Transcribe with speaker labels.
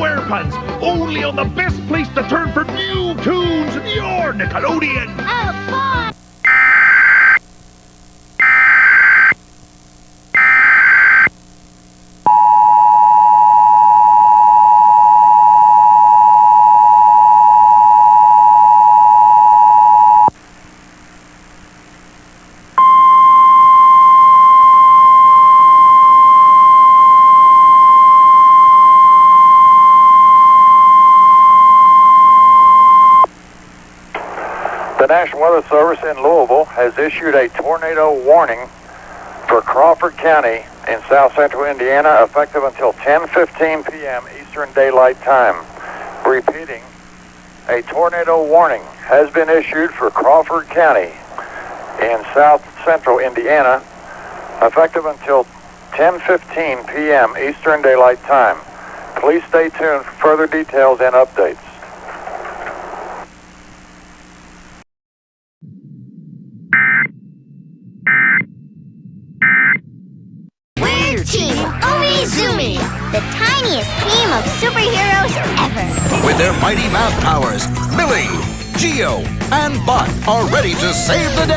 Speaker 1: swear puns, only on the best place to turn for new tunes, your Nickelodeon.
Speaker 2: Oh, boy!
Speaker 3: The National Weather Service in Louisville has issued a tornado warning for Crawford County in south central Indiana effective until 10:15 p.m. Eastern Daylight Time. Repeating, a tornado warning has been issued for Crawford County in south central Indiana effective until 10:15 p.m. Eastern Daylight Time. Please stay tuned for further details and updates.
Speaker 2: Team Omizumi, the tiniest team of superheroes ever.
Speaker 4: With their mighty math powers, Millie, Geo, and Bot are ready to save the day.